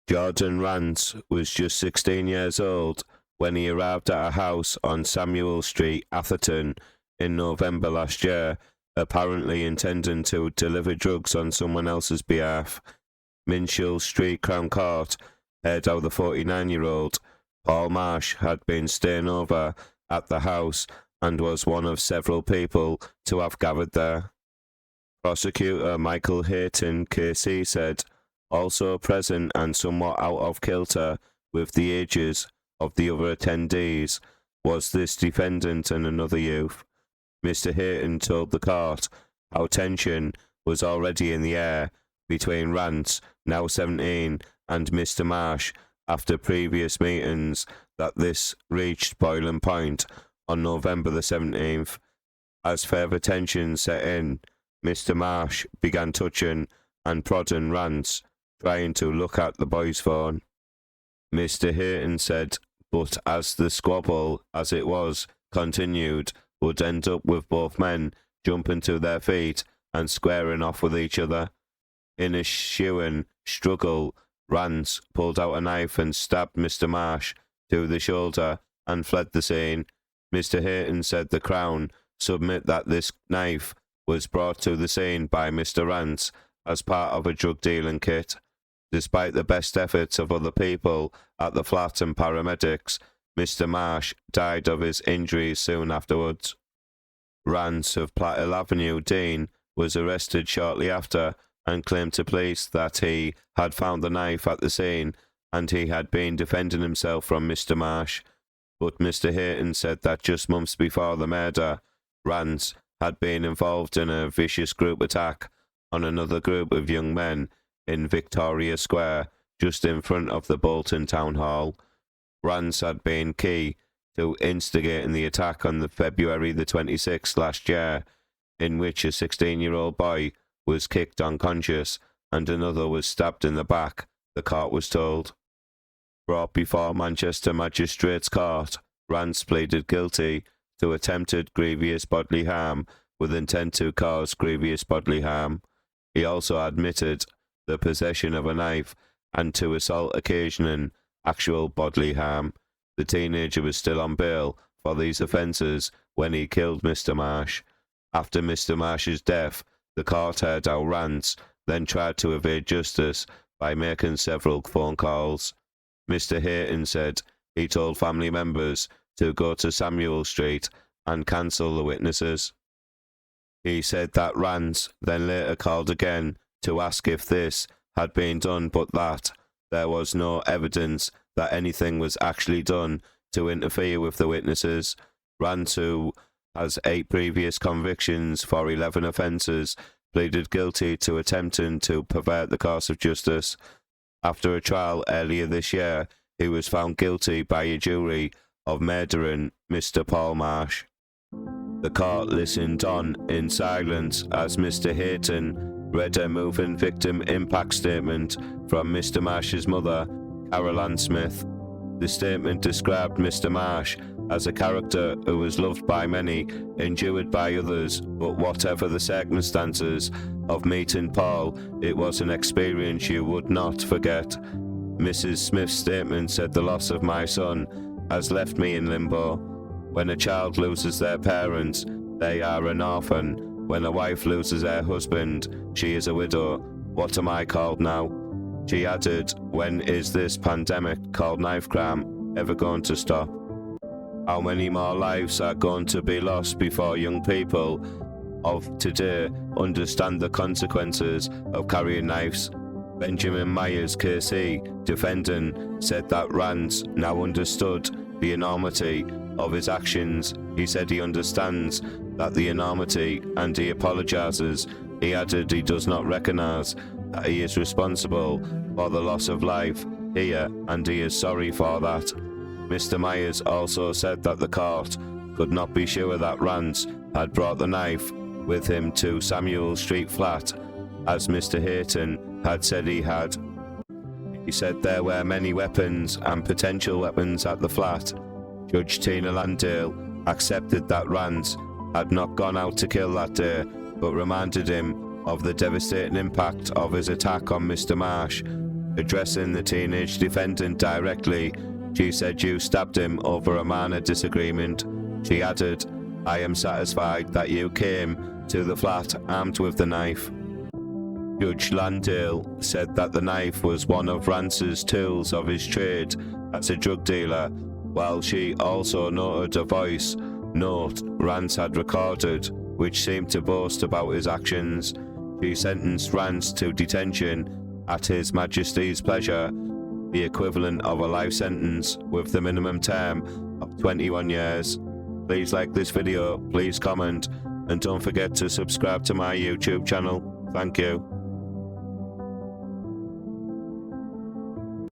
Jordan Rance was just 16 years old when he arrived at a house on Samuel Street, Atherton, in November last year, apparently intending to deliver drugs on someone else's behalf. Minshull Street Crown Court heard how the 49-year-old, Paul Marsh, had been staying over at the house and was one of several people to have gathered there. Prosecutor Michael Hayton, KC, said, also present and somewhat out of kilter with the ages of the other attendees was this defendant and another youth. Mr. Hayton told the court how tension was already in the air between Rance, now 17, and Mr. Marsh after previous meetings, that this reached boiling point on November the 17th. As further tension set in, Mr. Marsh began touching and prodding Rance, trying to look at the boy's phone. Mr. Hayton said, but as the squabble, as it was, continued, would end up with both men jumping to their feet and squaring off with each other. In a ensuing struggle, Rance pulled out a knife and stabbed Mr. Marsh to the shoulder and fled the scene. Mr. Hayton said the Crown submit that this knife was brought to the scene by Mr. Rance as part of a drug dealing kit. Despite the best efforts of other people at the flat and paramedics, Mr. Marsh died of his injuries soon afterwards. Rance of Plathill Avenue, Dean, was arrested shortly after and claimed to police that he had found the knife at the scene and he had been defending himself from Mr. Marsh. But Mr. Hayton said that just months before the murder, Rance had been involved in a vicious group attack on another group of young men in Victoria Square, just in front of the Bolton Town Hall. Rance had been key to instigating the attack on the February the 26th last year, in which a 16-year-old boy was kicked unconscious and another was stabbed in the back, the court was told. Brought before Manchester Magistrates Court, Rance pleaded guilty to attempted grievous bodily harm with intent to cause grievous bodily harm. He also admitted the possession of a knife and to assault occasioning actual bodily harm. The teenager was still on bail for these offences when he killed Mr. Marsh. After Mr. Marsh's death, the court heard how Rance then tried to evade justice by making several phone calls. Mr. Hayton said he told family members to go to Samuel Street and cancel the witnesses. He said that Rance then later called again to ask if this had been done, but that there was no evidence that anything was actually done to interfere with the witnesses. Rance, who has 8 previous convictions for 11 offences, pleaded guilty to attempting to pervert the course of justice. After a trial earlier this year, he was found guilty by a jury of murdering Mr. Paul Marsh. The court listened on in silence as Mr. Hayton read a moving victim impact statement from Mr. Marsh's mother, Carol Ann Smith. The statement described Mr. Marsh as a character who was loved by many, endured by others, but whatever the circumstances of meeting Paul, it was an experience you would not forget. Mrs. Smith's statement said, the loss of my son has left me in limbo. When a child loses their parents, they are an orphan. When a wife loses her husband, she is a widow. What am I called now? She added, when is this pandemic called knife crime ever going to stop? How many more lives are going to be lost before young people of today understand the consequences of carrying knives? Benjamin Myers, KC, defendant, said that Rance now understood the enormity of his actions. He said he understands that the enormity and he apologises. He added he does not recognise that he is responsible for the loss of life here and he is sorry for that. Mr. Myers also said that the court could not be sure that Rance had brought the knife with him to Samuel Street flat, as Mr. Hayton had said he had. He said there were many weapons and potential weapons at the flat. Judge Tina Landale accepted that Rance had not gone out to kill that day, but reminded him of the devastating impact of his attack on Mr. Marsh. Addressing the teenage defendant directly, she said you stabbed him over a minor disagreement. She added, "I am satisfied that you came to the flat armed with the knife." Judge Landale said that the knife was one of Rance's tools of his trade as a drug dealer, while she also noted a voice note Rance had recorded, which seemed to boast about his actions. She sentenced Rance to detention at His Majesty's pleasure, the equivalent of a life sentence, with the minimum term of 21 years. Please like this video, please comment, and don't forget to subscribe to my YouTube channel. Thank you.